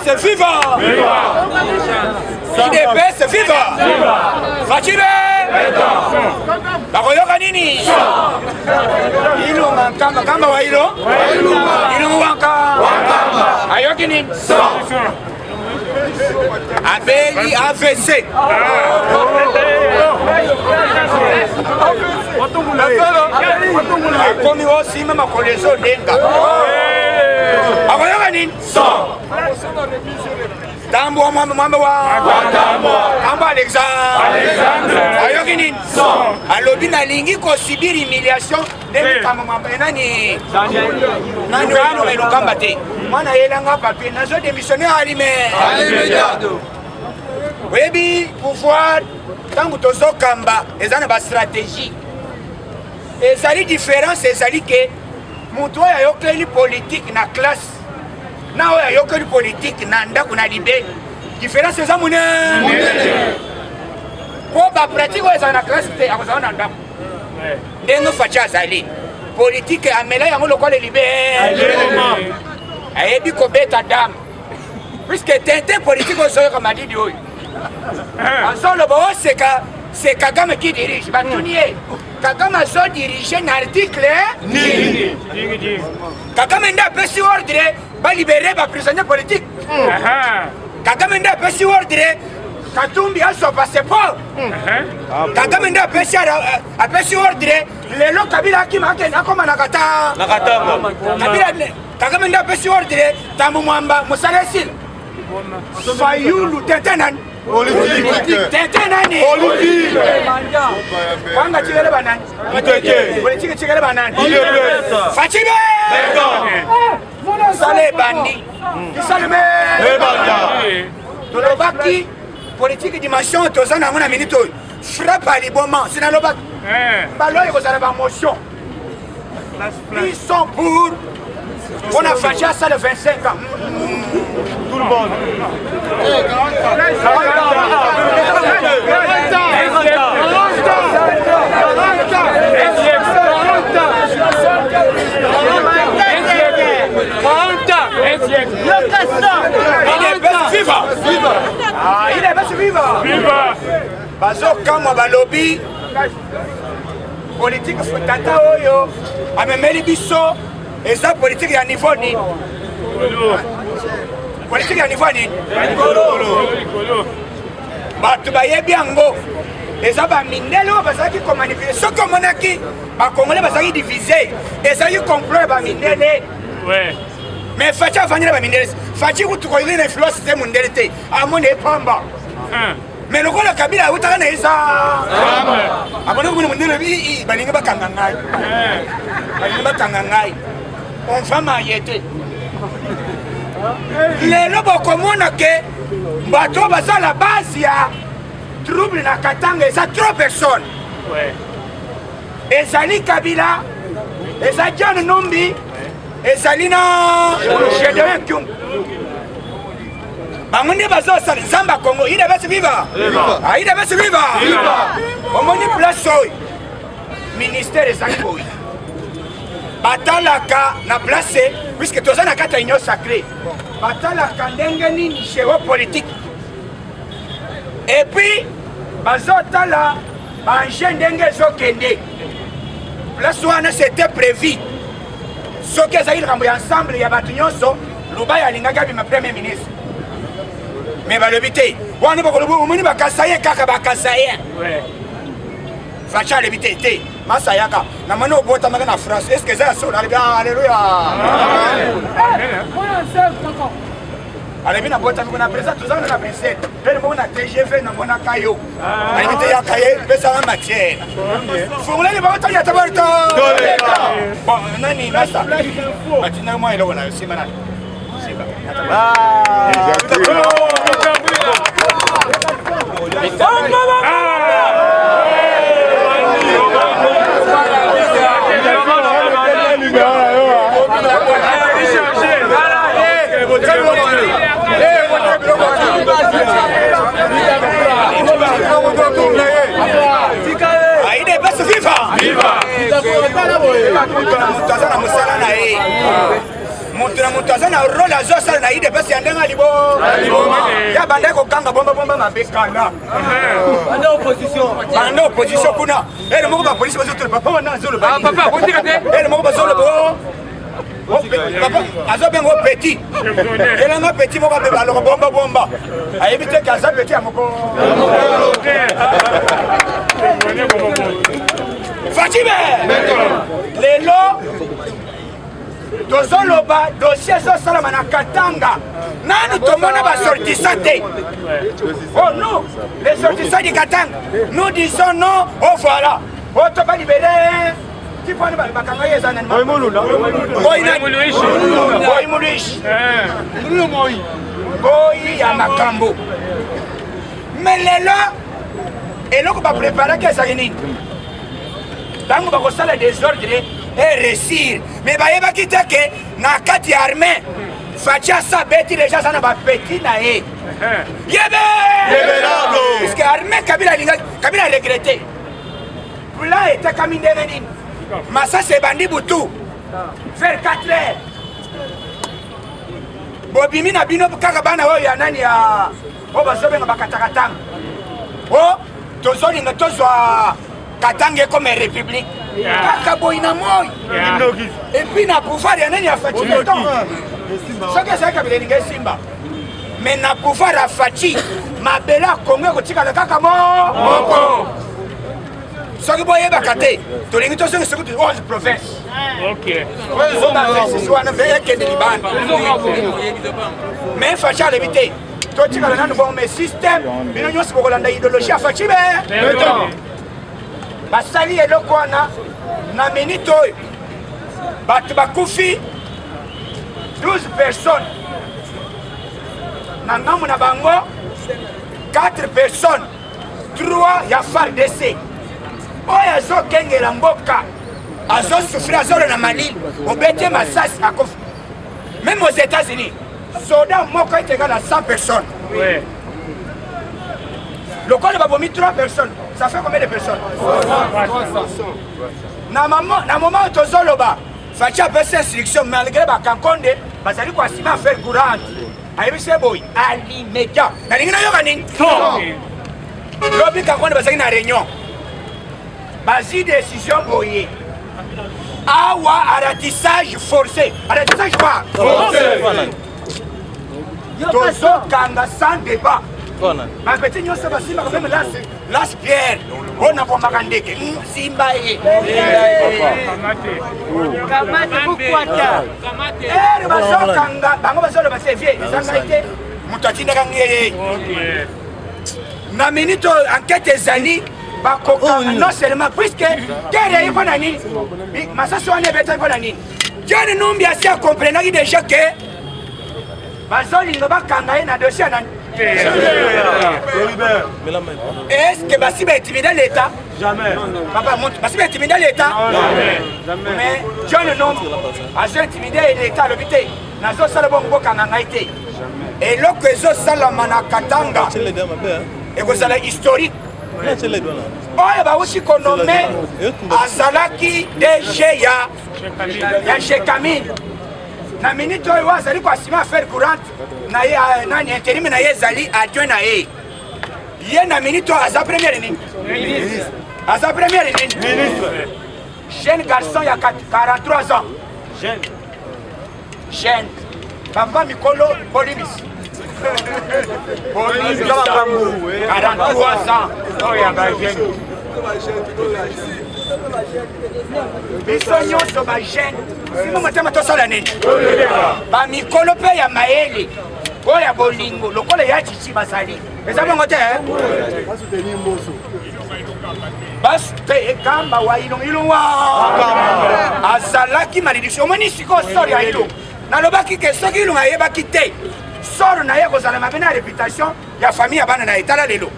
UDPS viva! UDPS viva! Fachibe! Bakoyoka nini? Ilunga kamba wa ilo? Ilunga wanka? Ayoki nini? Abeli AVC. Akomi osima makolezo denga. Akoyoka nini? Tambo wa mwamba wa Tambo Alexandre ayoki nini? Alobi na lingi kosibiri humiliation de kama mwamba nani wano melukamba te mwana yelanga papier nazo démissionner alime webi pouvoir tangu tozokamba eza na ba stratégie ezali différence ezali ke mutu oyo ayokeli politique na classe na oyo ayokeli politique na ndako na libe différence eza monene po bapratique oyo ezala na classe te akozala na ndako ndenge faci azali politique amela yango lokola libe ayebi kobeta dame puisque tente politique ozoyoka madidi oyo azoloba oseka c'est Kagame qui dirige batuni ye Kagame azo dirige na article nini Kagame nda apesi ordre balibere baprisonnier politique Kagame nda apesi ordre Katumbi azo passeport Kagame nda apesi ordre lelo Kabila akima akoma nakata Kabila Kagame nda apesi ordre Tambo Mwamba Musalesile Fayulu Tentenan politique Tentenani politique Wanga chigele banani politique chigele banani Fachibe Sale bandi Kisalme Tolobaki politique dimension tozana ngona minute frappe à liboma sinalobaki baloye kozala ba motion ils sont pour on a fâché à ça le 25 ans tout le monde il est viva bazo kama balobi politique tata oyo amemeli biso eza politique ya niveau nini politique ya niveau nini bato bayebi yango eza bamindele oyo bazalaki komanipule soki omonaki bakongole bazalaki divise ezalaki complot ya bamindele mais Fachi avandela bamindele Fachi kutu koyeli na influence te mundele te amoni epamba mais lokola Kabila awutaka na eza abona kumuna mundele balingi bakanga ngai on va m'arrêter lelo bokomona ke bato baza la base ya trouble na Katanga eza trop personne ezali Kabila eza John Numbi ezali na Gedeon Kyungu bango nde bazosala nzambe Congo UDPS viva UDPS viva omoni place oyo ministère ezali boyi batalaka na place puisque toza na kati ya union sacrée batalaka ndenge nini géopolitique et puis bazotala bange ndenge ezokende place wana c'était prévu soki ezali likambo ya ensemble ya bato nyonso Lubaya alingaki abima premier ministre mais balobi te wana bakolobi omoni bakasaye kaka bakasaye Fachi alebi te masayaka na mani obotamaka na France est-ce que eza ya solo alebi alleluya alebi nabotamiko na président tozanga na président pele moko na TGV namonaka yo alebi te yaka ye pesanga matière funguleli bakotali ata barito bon nani nasa batinaka mwa eloko na yo nsima nani UDPS viva! Moto na moto aza na rôle azosala na ide mpasi ya ndenge alibo ya banda kokanga bomba mabekana banda opposition kuna ere moko bapolisi bazotoloba papa wana azoloba ere moko bazoloba papa azobenga o petit elanga petit moko abe baloko bomba ayebi te ke aza petit ya moko Fatime lelo tozoloba dossier ezosalama na Katanga nanu tomona basortissant te. Oh non, les sortissants du Katanga nous disons non, oh voilà oh toba libéré tiponi bakanga yeza nani boyi ya makambo mais lelo eloko bapreparaki ezali nini ntango bakosala désordre et réussir mais bayebaki te ke na kati ya armée Fachi asa beti deja sana bapeti na ye yebe puisque armée Kabila regretté plan etekami ndenge nini Masasi ebandi butu vers 4 heures bobimi na bino kaka bana oyo ya nani ya o bazobenga bakatakatanga o tozolinga tozwa Katanga comme république kaka boyi na moi et puis na pouvoir ya nani ya Fachi soki ezali Kabila elingi esimba mais na pouvoir ya Fachi mabele ya Congo ekotikala kaka moko soki boyebaka te tolingi tosongi soki 11 province wana ekende libanda mais Fachi alebi te totikala nanu bon mais système bino nyonso bokolanda idéologie ya Fachi basali eloko wana na minute oyo bato bakufi 12 personnes na ngambo na bango 4 personnes 3 ya FARDC oyo azokengela mboka azosufri azolo na malili obete masasi akofi même aux États-Unis soda moko etenga na 100 personnes lokola babomi 3 personnes ça fait combien de personnes? Na moment où tozoloba Fachi apesi instruction malgré bakankonde bazali koasima affaire courante ayebisi boy alimeka nalingi nayoka nini lobi kankonde bazali na réunion bazi décision boye awa aratissage forcé aratissage quoi? Tozokanga sans débat bapeti nyonso basimbaka meme las pierre mpona bombaka ndeke simba ye ere bazokanga bango bazoloba se vie ezangai te moto atindaka ngeye na minute enquête ezali bakokanga non seulement puisque kere ye mpo na nini masasi wana ebeta mpo na nini John Numbi asi akomprenaki déjà ke bazolinga bakanga ye na dossier nani. Est-ce que Bassi va intimider l'État? Jamais. Papa, Bassi va intimider l'État? Jamais. Mais John Nom a intimidé l'État, le bité. Nazo Salabongo Kanangaïté. Et l'autre zo Salamana Katanga. Et vous allez historique. Oh, bah aussi qu'on nomme Azalaki DG ya Chekamine. Na minute oyo azali koasima affaire courante na ye nani intérim na ye ezali adjoint na ye ye na minute oyo aza première nini aza première nini jeune garçon ya 43 ans jeune papa mikolo Bolimis 43 ans oyo ba jeune biso nyonso bagene simo motema tosala nini bamikolo mpe ya mayele oyo ya bolingo lokola ya chichi bazali eza bongo te basi mpe ekamba wa ilongilongwa azalaki malédiction omoni sikoyo soro ya ilongo nalobaki ke soki ilongo ayebaki te soro na ye kozala mabe na réputation ya famille ya bana na etala lelo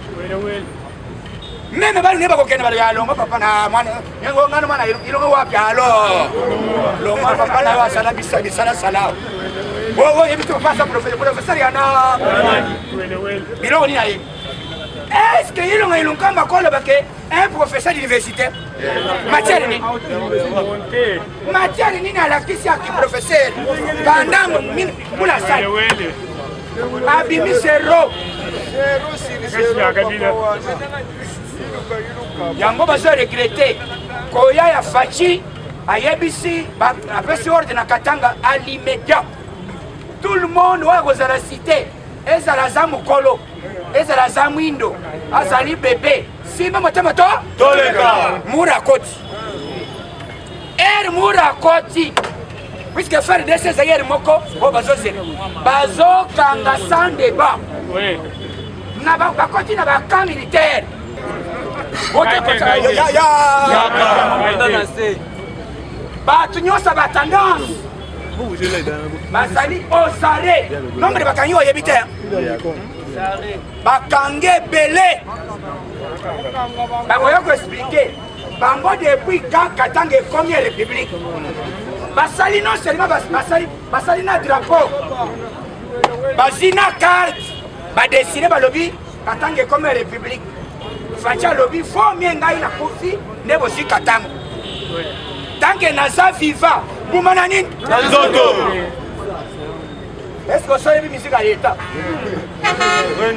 même bali ne bakokende bali ya longo papa na mwana yango ngana mwana ilongo wapi alo longo papa na wasala bisala sala wo yebitu pasa professeur yana ilongo ni aye est-ce que ilongo ilongo kamba kolo bake un professeur d'université Matière nini? Matière nini alakisi ya kiprofesseur? Pendant mula sali. Abimi zero. Yango bazo regretter. Koya ya Fachi ayebisi apesi ordre na Katanga à l'immédiat. Tout le monde wa kozala cité. Ezala za mukolo. Ezala za mwindo. Azali bébé. Simba motema to? Toleka. Murakoti. Murakoti. Puisque faire de ces ailleurs moko, bazo kanga sans débat. Oui. Na bakoti na bakan militaire. Batu nyosa ba tendance. Bazali osare. Nombre bakanyi oyebite. Bakange belé. Bakoya ko expliquer. Bango depuis quand Katanga est comme la République. Basali non seulement basali na drapeau. Basina carte. Ba dessiner ba lobby Katanga est comme la République. Facha lobby faut mieux ngai na kofi nebo si Katanga. Tant que naza viva, boumana nini? Nazoto. Est-ce que ça y est musique à l'état?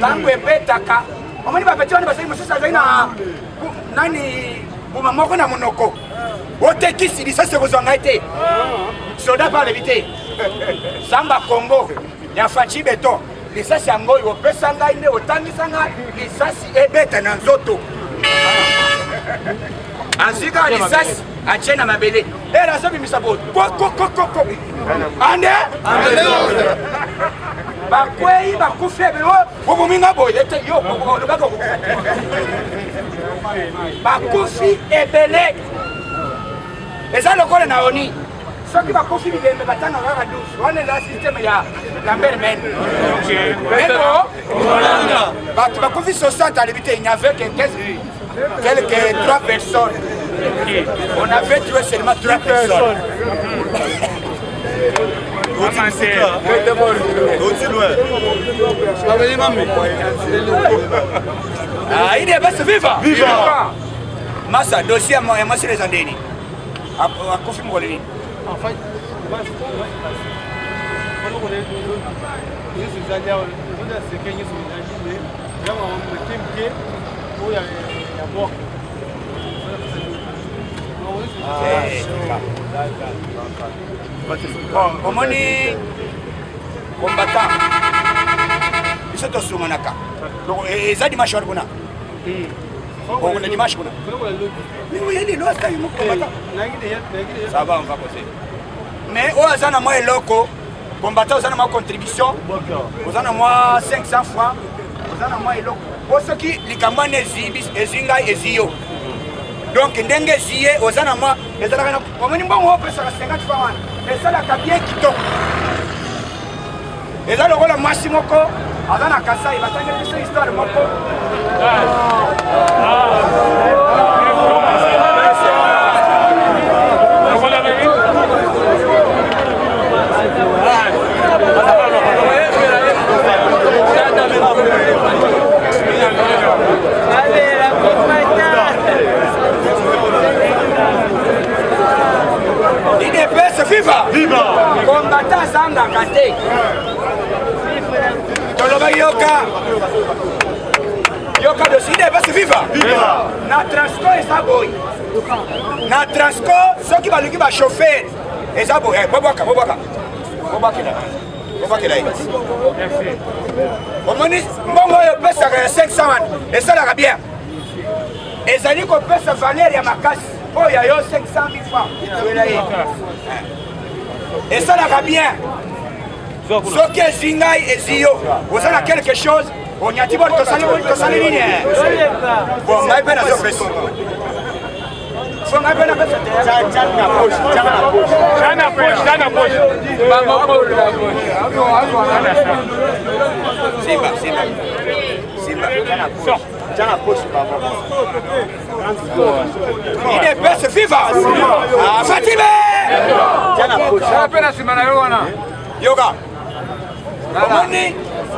Tango epetaka. Omoni ba petit on basali mususa zaina nani Bouma moko na monoko. Ote kisi lisasi kozwanga ete. Soda par l'éviter. Samba Congo. Ya fachi beton. Lisasi yango opesa ngai ne otangisa ngai lisasi ebeta na nzoto. Azika lisasi achena mabele. Era sabi misabo. Ko. Ande? Bakwei bakufe belo. Bominga boy ete yo bako. Bakufi ebele. Eza lokole na oni. Soki bakufi bidembe batanga kaka 12. Wana la système ya Lambert Men. OK. Bakufi 60 à l'éviter, il n'y avait que quelques 3 personnes. On avait tué seulement 3 personnes. Ah, il est bas viva. Viva. Massa dossier moi c'est les andeni. A confirme quoi lui. En fait, omoni combattant biso tosunganaka donc eza dimanche wana kuna on est dimanche kuna oui il est là ça il me combattant ça va on va passer mais au azana moi eloko combattant ozana ma contribution ozana moi 500 francs ozana moi eloko osoki likamane ezinga eziyo donc ndenge ziye ozana moi ezala kana omoni mbongo pesa 50 francs ezalaka bien kitoko eza lokola mwasi moko aza na kasai batangeli biso histoire moko Viva! Viva! Combattant Zanga Kate. Toloba Yoka. Yoka de Side, parce que viva! Viva! Na Transco et ça boy. Na Transco, ceux qui va chauffer. Et ça boy. Boboka. Merci. Au moins, bon, on peut ça 500 et ça la bien. Et ça dit qu'on peut se valer à ma casse. Oh, il y a 500 000 francs. Et ça la bien. Ce qui est Zingai et Zio, vous avez quelque chose, on y a dit bon, tu salues. Bon, mais ben à ce fait. Faut mais ben à ce il est best viva. Ah, Fatime. Yoga. Omoni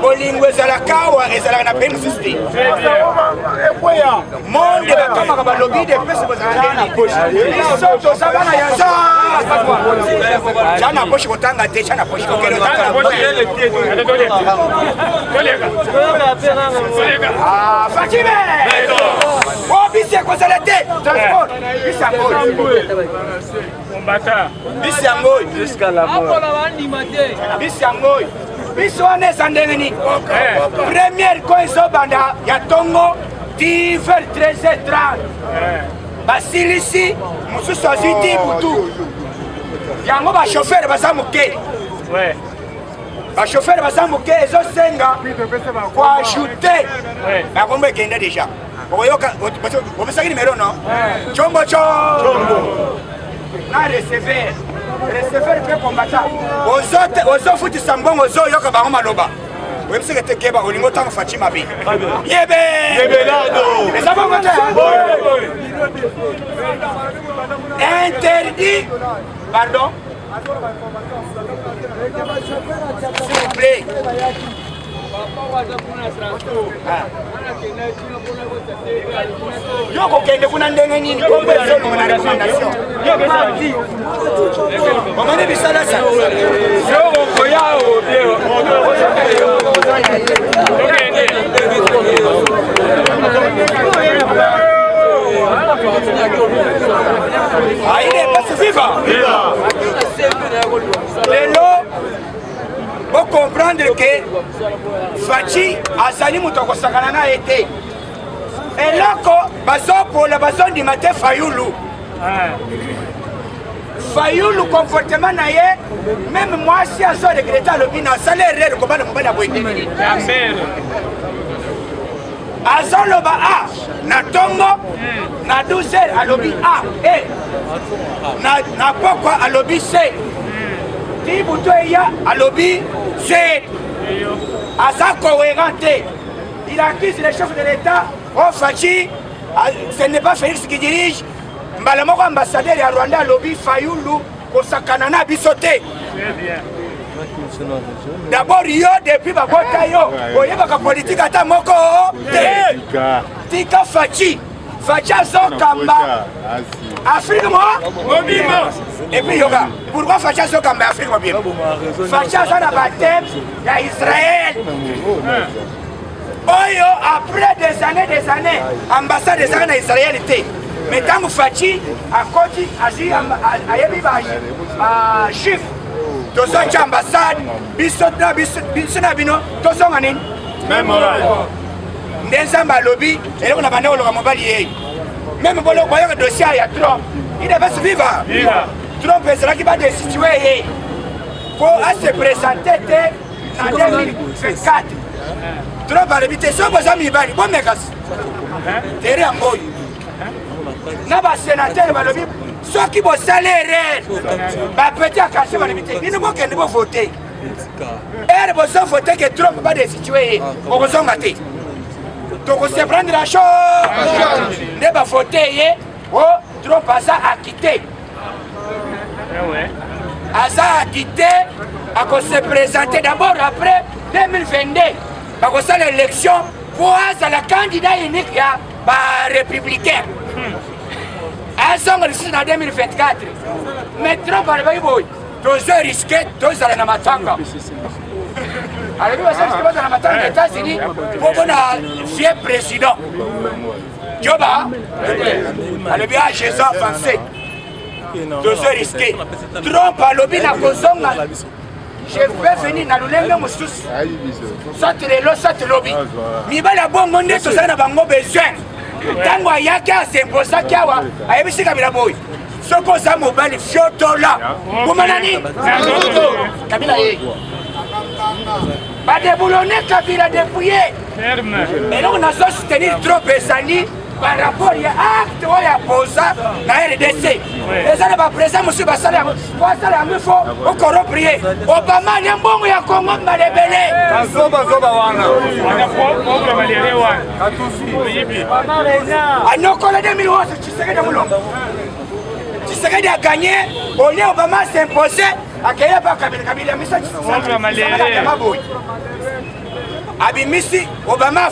bolingo ezalaka awa ezalaka na pays mosusu te monde bakamaka balobi depesi bozala na poche biso toza bana ya ja na poche kotanga te ja na poche kokende Fatime o bisi ekozala te transport bisi yango bisi yango biso wana eza ndenge nini première ko ezobanda ya ntongo 10 vers 13h30 basilisi mosusu azwi ti butu yango bashofere baza moke bashofere baza moke ezosenga koajoute bakombo ekende deja okoyoka omesaki nimero no combo na receveur mpe kombata ozofutisa mbongo ozoyoka bango maloba oyebiseke te keba olingo ntango faci mabe eza bongo te interdit pardon s'il vous plaît yo kokende kuna ndenge nini kombo ezolongo na recommandation omoni bisalasa il est pas vivant lelo faut comprendre que Fachi azali muto kosakana na ete eloko bazopola bazondima te Fayulu Fayulu comportement na ye même moi si azo regrette alobi na sala erreur kobana mobali aboyete azoloba a na tongo na 12h alobi a na pokwa alobi c tibuto eya alobi c aza cohérent te il accuse le chef de l'État au Fachi ce n'est pas Félix qui dirige mbala moko ambassadeur ya Rwanda alobi Fayulu kosakana na biso te d'abord yo depuis bakota yo oyebaka politique ata moko te tika Fachi azokamba Afrique moi et puis yoga pourquoi Fachi azokamba Afrique moi bien Fachi aza na baptême ya Israël oyo après des années ambassade ezaka na Israël te mais ntango Fachi akoti azwi ayebi bachiffre tozotya ambassade biso na bino tozonga nini nde nzambe alobi eloko na bande koloka mobali ye même boyoka dossier ya Trump il devait se vivre Trump ezalaki badestitue ye po ase présente te na 2024 Trump alobi te so boza mibali bomekasi tere yango oyo na basénateur balobi soki bosala erreur bapeti akashe balobi te bino bokende bovote ere bozovote ke Trump badestitue ye okozonga te tokose prendre la chose nde bavote ye o Trump aza akite akose présenter d'abord après 2022 bakosala élection po azala candidat unique ya barépublicain azonga lisusu na 2024 mais Trump alobaki boye tozo riske tozala na matanga alobi basaliski bazala na matanga na États-Unis po bona vieux président joba alobi a jésus avancé tozo riske Trump alobi na kozonga je vais venir na lolenge mosusu soki lelo soki lobi mibali ya bongo nde tozali na bango besoin ntango ayaki asempozaki awa ayebisi kabila boye soki oza mobali fiotola bomana nini kabila ye badebulone kabila depuye eloko nazosoutenir trop ezali par rapport ya acte oyo aposa na RDC eza na baprésident mosusu basala yango ifo okorompre ye Obama alia mbongo ya Congo malebele anokola 2011 Tshisekedi mulongo Tshisekedi a gagné olie Obama s'impose akeye pa kabila misa Tshisekedi abimisi Obama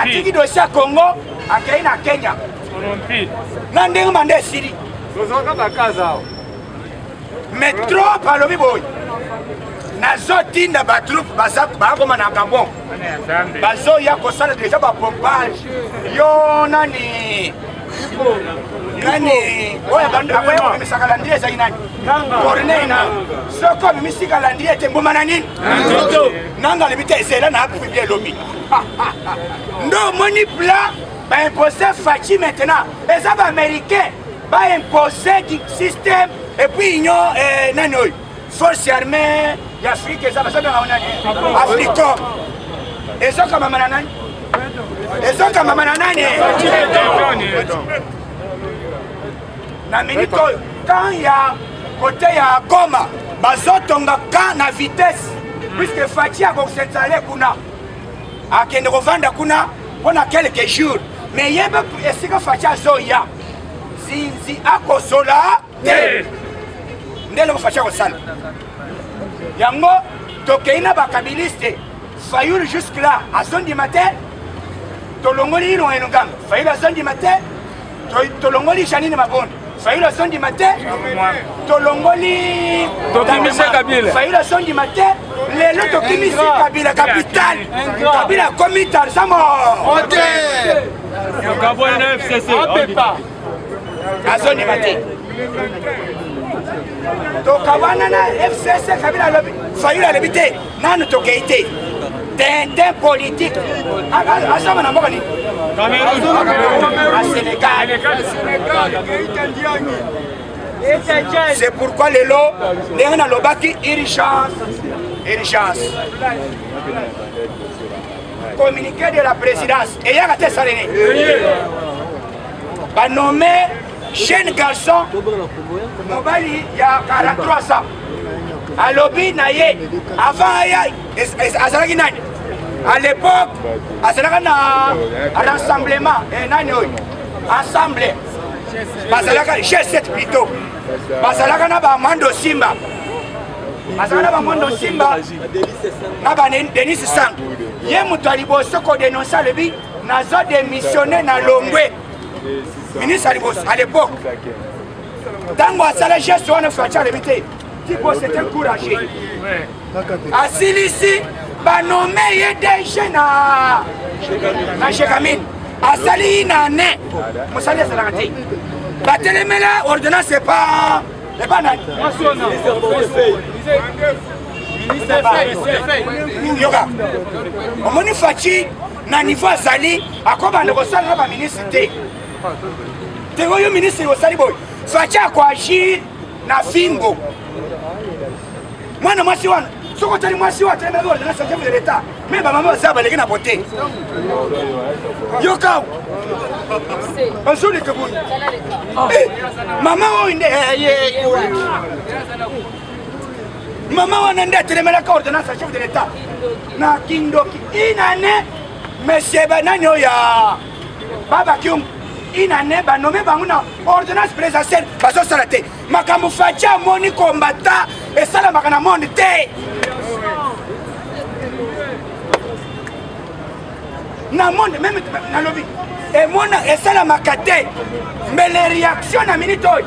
atiki dossier Congo akei na Kenya na ndenge mande esili mais trop alobi boy nazotinda batroupe bakoma na Gabon bazoya kosala deja bapompage yo nani oyo akoya kobimisa kalandrie ezali nani corneille na soko abimisi kalandrie ete mbuma na nini nanga alobi te ezela na apibli elobi ndo omoni plan baimpose faci maintenant eza baaméricain baimpose système epuis union nani oyo force armée y'Afrique eza basabanga nani africom ezokamama na nani ezokamama na nani na minute oyo quand ya côté ya Goma bazotonga ka na vitesse puisque Faci akosentsale kuna akende kovanda kuna mpona quelques jours mais yebe esika Faci azoya zinzi akozola te nde eloko Faci akosala yango tokei na bakabiliste Fayulu jusque là azondima te tolongoli ino enongamba Fayulu azondima te tolongoli Janine Mabonde Fayulu azondima te tolongoli Fayulu azondima te lelo tokimisi Kabila capital Kabila akomi Tarzamo azondima te tokabana na FCC Kabila alobi Fayulu alobi te nanu tokei te tintin politique asama na mboka nini à Sénégal. C'est pourquoi les lots les na lobaki urgence communiqué de la présidence et yaka te salene ba nommé jeune garçon mobali ya 43 ans alobi na ye avant ya azalaki nani à l'époque azalaka na rassemblement nani oyo ensemble bazalaka G7 plutôt bazalaka na bamwando simba bazalaka na bamwando simba na Denis Sang ye moto ya liboso kodénonce alobi nazo démissionné na Longwe ministre ya liboso à l'époque ntango asala geste wana Faci alobi te tipo c'était encouragé asilisi banome ye DG na Chekamine asali na ne musali azalaka te batelemela ordonnance epa nani yoka omoni Faci na niveau azali akobanda kosala na baministre te oyo ministre osali boyo Faci akoagir na fimbo mwana mwasi wana soko tali mwasi wa tele mbele na chef de l'état mais ba mama za baleki na bote yoka bazuli ke buni mama oinde mama wana nda tele mbele ka ordonnance chef de l'état na kindoki inane monsieur banani oya baba kium inane banome bango na ordonnance présidentielle bazosala te makambo Faci amoni combattant esalamaka na monde te na monde même nalobi emona esalamaka te mais les réactions na minute oyo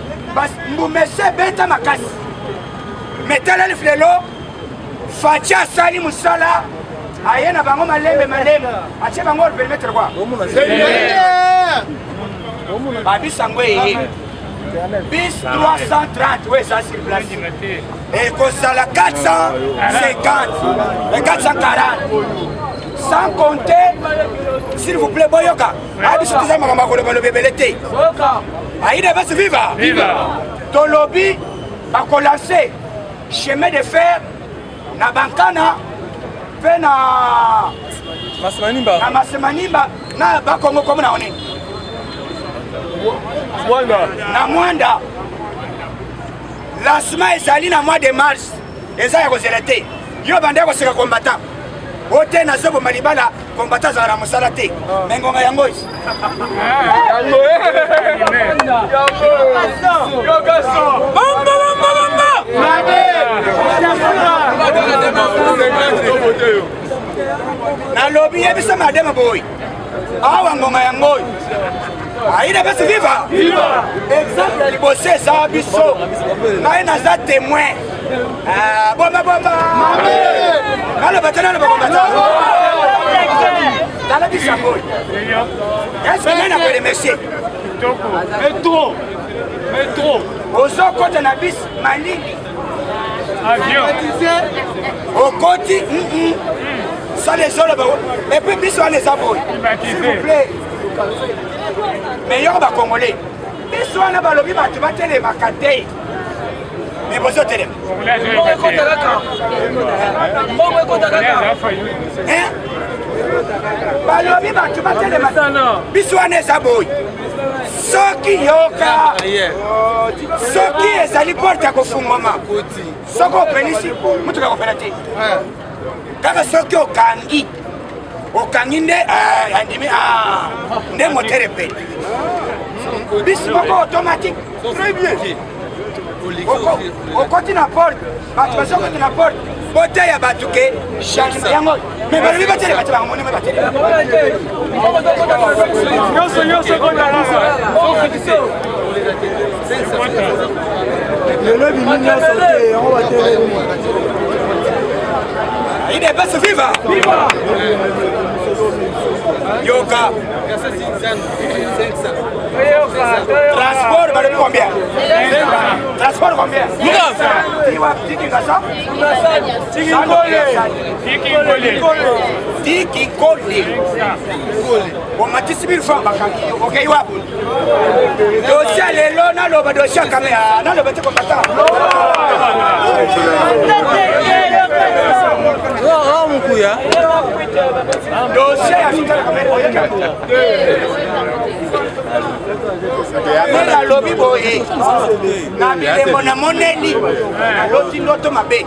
mbumese beta makasi mais talali lelo Faci asali mosala aye na bango malembe atie bango permettre kwa babisango eye bis 330 oui ça sur place et kosala 450 et 440 sans compter s'il vous plaît boyoka abiso teza makambo akoloba lobebele te aide basi viva tolobi bakolanse chemin de fer na bankana mpe na Masemanimba na bakongo komo na one na Mwanda lancement ezali na mois de mars eza ya kozela te yo bande ya koseka combattant ote na zobo malibala combattant azala na mosala te mengonga yango na lobby yebisa madame boy awa ngonga yango aïda basi viva exemple ya liboso eza biso ngai naza témoin bomba naloba te naloba kombata tala biso yango est-ce que ngai nakoremercier métro ozokota na bis malili okoti ça les autres et puis biso wana eza boy s'il vous plaît meilleur bacongolais biso wana balobi bato batelemaka te me bozotelema balobi bato batelema biso wana eza boy soki yoka soki ezali porte ya kofungwama soki openisi mutuka kopena te kaka soki okangi nde andimi nde motere pene bisi moko automatique très bien okoti na porte bato bazokoti na porte boteya bato ke changement yango me balobi batele bato bango monime batele il est pas viva yoka transport balobi combien transport combien tikikole omatisi 1000 francs bakangi okei wapo dosia lelo naloba dosia kamera naloba te kombata mukuya dossier ya fika na lobi boye na milemo na moneli naloti ndoto mabe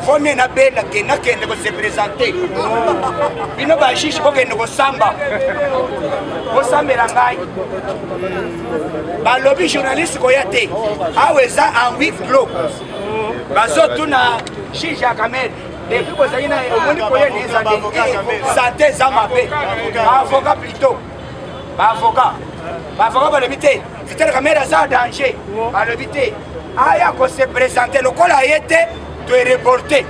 fone na bela ke nakende ko se présenter bino bashishi bokende kosamba kosambela ngai balobi journaliste koya te awa eza en huis clos bazotuna shishi ya kamere depuis kozali na omoni koyeni ezande santé eza mabe baavocat plutôt baavocat balobi te vitel kamere aza danger balobi te aya kose présente lokola aye te toereporte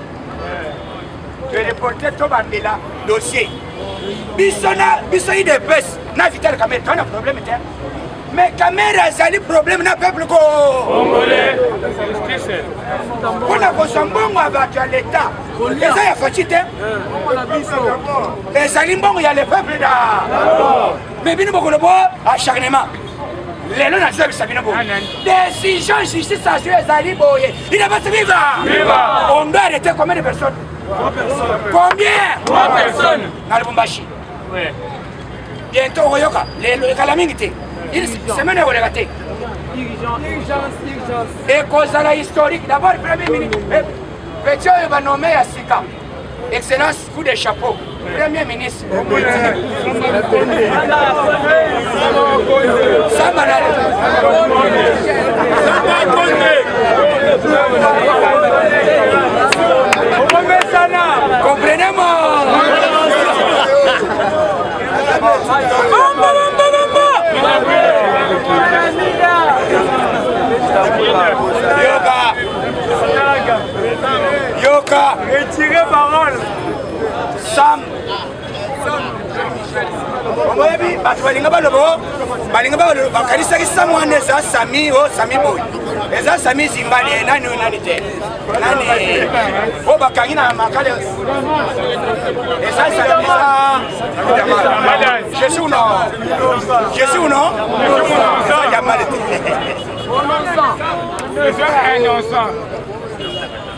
tobandela dossier biso idps na vitel kamere tona problème te mais kamera ezali problème na peuple congolais mpona kozwa mbongo ya bato ya leta eza ya faci te ezali mbongo ya le peuple da mais bino bokolobo acharnement lelo nazebisa bino boye décision justice azwi ezali boye ina basi viva on doit arrêter combien de personnes combien 3 personnes na lubumbashi bientôt okoyoka lelo ekala mingi te semaine ekoleka te ekozala historique d'abord premier ministre peti oyo banome ya sika excellence coup de chapeau premier ministre comprenez-moi Yoka retirez parole Sam oyebi bato balinga balobo bakanisaki Sam wana eza Sami boy eza Sami Zimbali nani te nani o bakangi na makale eza je suis ou non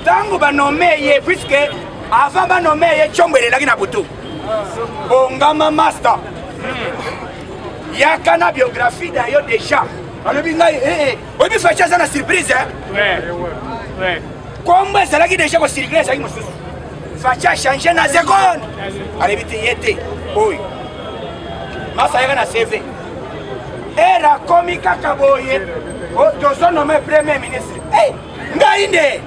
tango banome ye puisque avant banome ye tchombelelaki na butu bongama master yaka na biographie na yo déjà alobi ngai oyebi faci aza na surprise kombo ezalaki déjà kosirikule ezalaki mosusu faci achange na seconde alobi te ye te oyo masa yaka na cv era komi kaka boye tozonome premier ministre ngai nde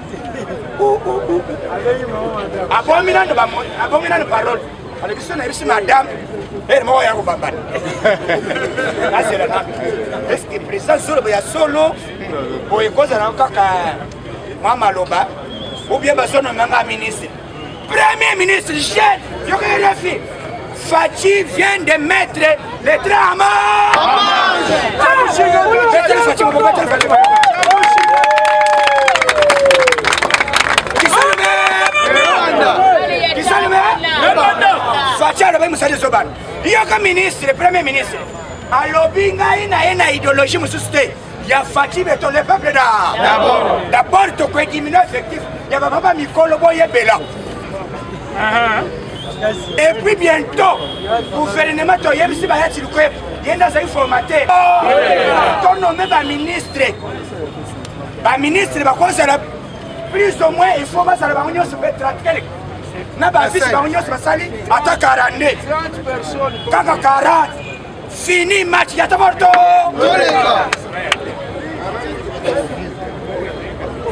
abominano parole alekisi na yebisi madame moko ya kobambana azelana eske président solo ya solo boye kozala kaka mwa maloba ou bien bazonomanga ministre premier ministre jeune yokerefi Fachi vient de mettre les trains à marche. Fachi a le Moussa Zoban. Il y a un ministre, le premier ministre. À l'obinga, il y a une idéologie, il y a Fachi, mais le peuple d'abord, tu peux diminuer effectif. Il y a papa Mikolo Boye Bela. Et puis bientôt, le gouvernement de Yemsi Bayati Lukweb, il y a un formaté. Ton nommé par ministre, plus ou moins, il faut que ça se fasse. Na bafisi banyo basali ata 40 kaka 40 fini match ya taborto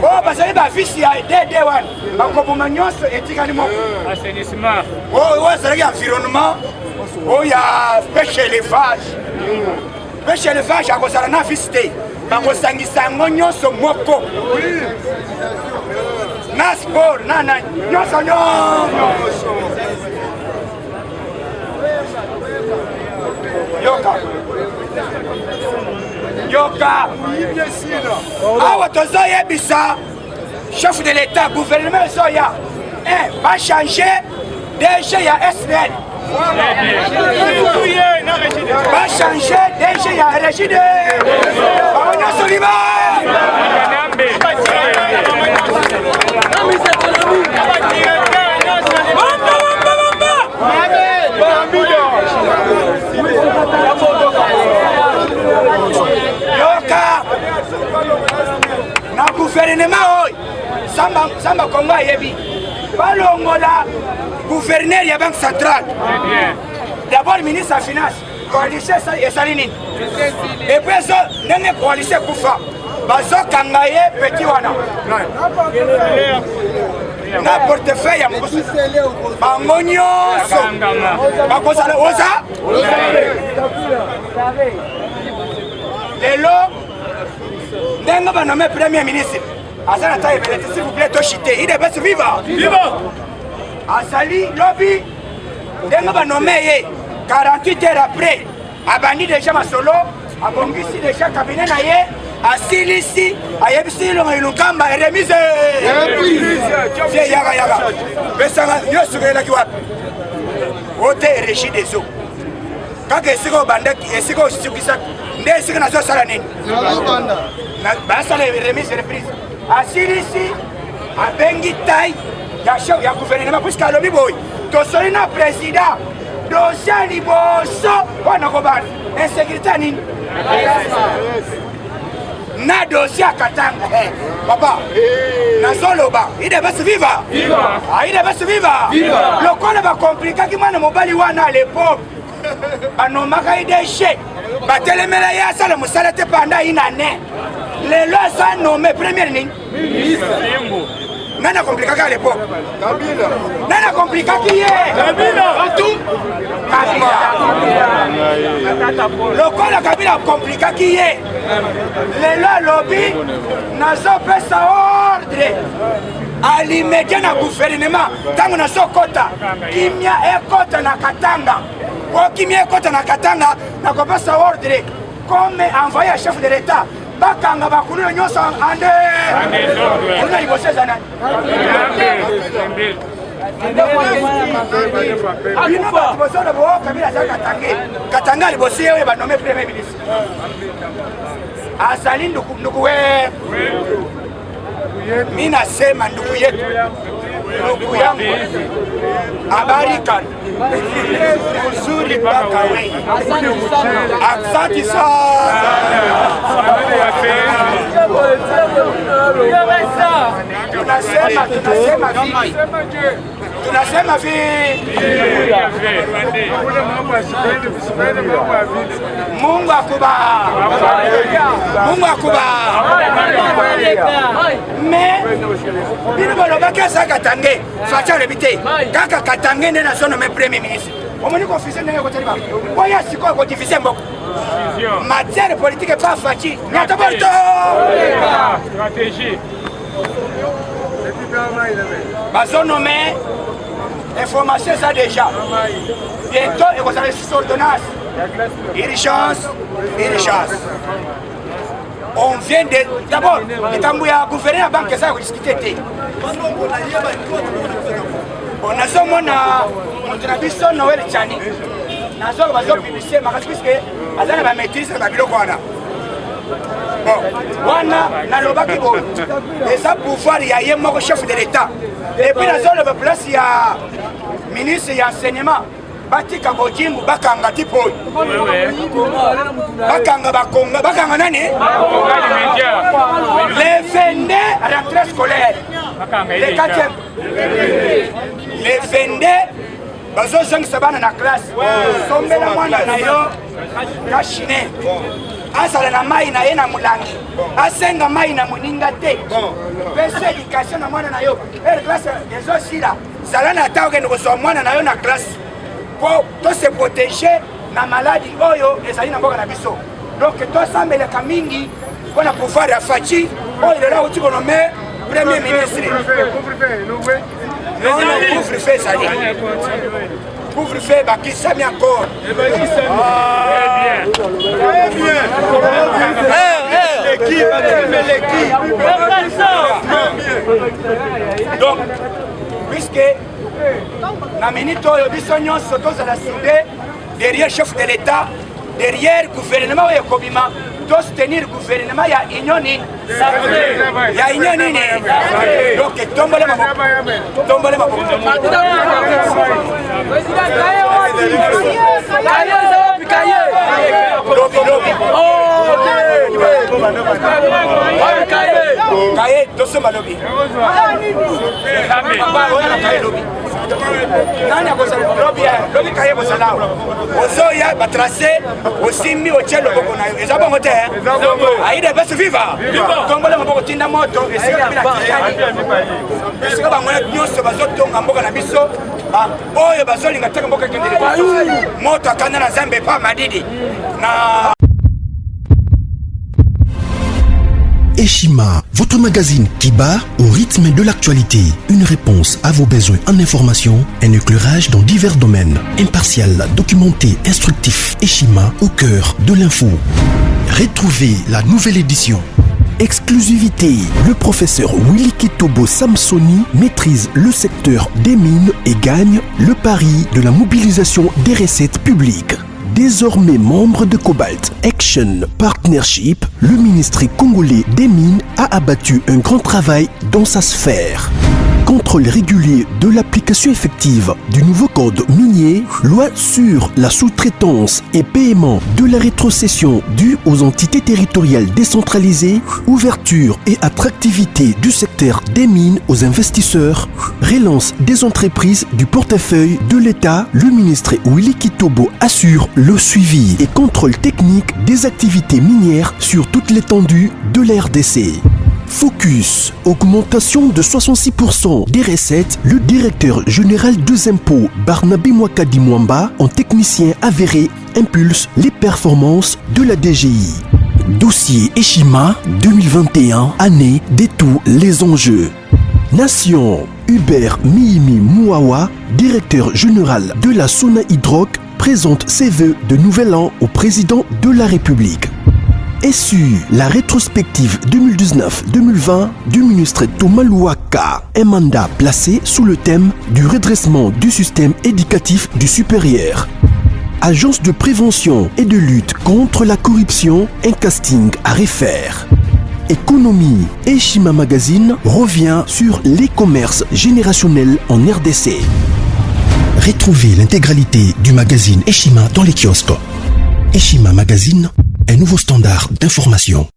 oh basali bafisi ya DD1 bakoboma nyonso etikani moko assainissement oh azalaki environnement oh ya pêche élevage akozala na visite bakosangisa yango nyonso moko na sport na nyonso yoka awa tozoyebisa chef de l'état gouvernement ezoya va changer DG ya SNEL va changer DG ya Régide nyonso liba na gouvernement oyo samba Congo ayebi balongola gouverneur ya banque centrale d'abord ministre ya finance coalition esali nini epuis ndenge coalition ekufa bazokanga ye petit wana na portefeuille ya mokoso bango nyonso bakozala oza lelo ndenge banome premier ministre aza na ta ebele te s'il vous plaît toshite il devait se vivre azali lobi ndenge banome ye 48 heures après abandi déjà masolo abongisi déjà cabinet na ye asilisi ayebisi ilonga ilukamba remise yaga besanga yosukelaki wapi ote régie des eaux kaka esika obandaki esika osukisaki nde esika nazosala nini basala remise reprise asilisi abengi tai ya gouvernement puisque alobi boyi tosoli na président dossier liboso wana kobana insécurité ya nini na dossier ya Katanga papa nazoloba il devait se vivre il devait se vivre lokola bakomplikaki mwana mobali wana à l'époque banomaka idéché batelemela ye asala mosala te pendant une année lelo aza nommé première nini nana komplikaki à l'époque nana komplikaki ye lokola Kabila komplikaki ye lelo alobi nazopesa ordre alimedie na gouvernement ntango nazokota kimia ekota na Katanga po kimia ekota na Katanga nakopesa ordre comme envoyé à chef de l'état bakanga bakulu nyonso ande kuna liboso ezana Katanga liboso yewe banome premier ministre azali nduku we mi nasema ndugu yetu ndugu yangu abarika uzuri mpaka we asante sana tunasema tunasema Mungu akuba mais bino balobaki asa Katange facha rebite kaka Katange nde nazono me premier ministre omoni confusé ndenge koteliba oya sikoyo kodivise mboko matière politique pas faci nyataborto stratégie bazonome information ça déjà bientôt et vous avez six ordonnances urgence on vient de d'abord le gouverner la banque ça discuter on a somona on a biso Noël Chani nazo bazo publicité makasi puisque azana ba maîtrise ba biloko wana bon wana nalobaki bo eza pouvoir ya ye moko chef de l'état et puis nazo le place ya ministre ya enseignement batika bojimbu bakanga tipo bakanga bakonga bakanga nani les 22 rentrées scolaires les 4e les 22 bazo zangisa bana na classe sombela mwana na yo kashine asala na mai na ye na mulangi asenga mai na muninga te pesa education na mwana na yo classe ezosila zala na ta okende kozwa mwana na yo na classe pour se protéger na maladie oyo ezali na mboka na biso donc tosambelaka mingi mpona pouvoir ya faci oyo lelo auti konome premier ministre non couvre-feu ezali couvre-feu bakisami encore donc puisque na minute oyo biso nyonso tozala soudé derrière chef de l'état derrière gouvernement oyo ekobima tosoutenir gouvernement ya union nini ya union nini donc tombole maboko kaye tosomba lobi nani akozala lobi kaye bozala ozoya batrace osimbi otie loboko na yo eza bongo te aide bese viva tongole maboko tinda moto esika bangwana nyonso bazotonga mboka na biso oyo bazolinga teke mboka ekendele moto akanda na Nzambe pa madidi na Eshima, votre magazine qui bat au rythme de l'actualité. Une réponse à vos besoins en information, un éclairage dans divers domaines. Impartial, documenté, instructif. Eshima au cœur de l'info. Retrouvez la nouvelle édition. Exclusivité, le professeur Willy Kitobo Samsoni maîtrise le secteur des mines et gagne le pari de la mobilisation des recettes publiques. Désormais membre de Cobalt Action Partnership, le ministère congolais des Mines a abattu un grand travail dans sa sphère. Contrôle régulier de l'application effective du nouveau code minier, loi sur la sous-traitance et paiement de la rétrocession due aux entités territoriales décentralisées, ouverture et attractivité du secteur des mines aux investisseurs, relance des entreprises du portefeuille de l'État, le ministre Willy Kitobo assure le suivi et contrôle technique des activités minières sur toute l'étendue de la RDC. Focus, augmentation de 66% des recettes, le directeur général des impôts Barnabé Mwakadi Mwamba, en technicien avéré, impulse les performances de la DGI. Dossier Eshima 2021, année de tous les enjeux. Nation, Hubert Mihimi Mouawa, directeur général de la Sona Hydroc, présente ses vœux de nouvel an au président de la République. SU, la rétrospective 2019-2020 du ministre Thomas Louaka, un mandat placé sous le thème du redressement du système éducatif du supérieur. Agence de prévention et de lutte contre la corruption, un casting à refaire. Économie, Eshima Magazine revient sur les commerces générationnels en RDC. Retrouvez l'intégralité du magazine Eshima dans les kiosques. Eshima Magazine, un nouveau standard d'information.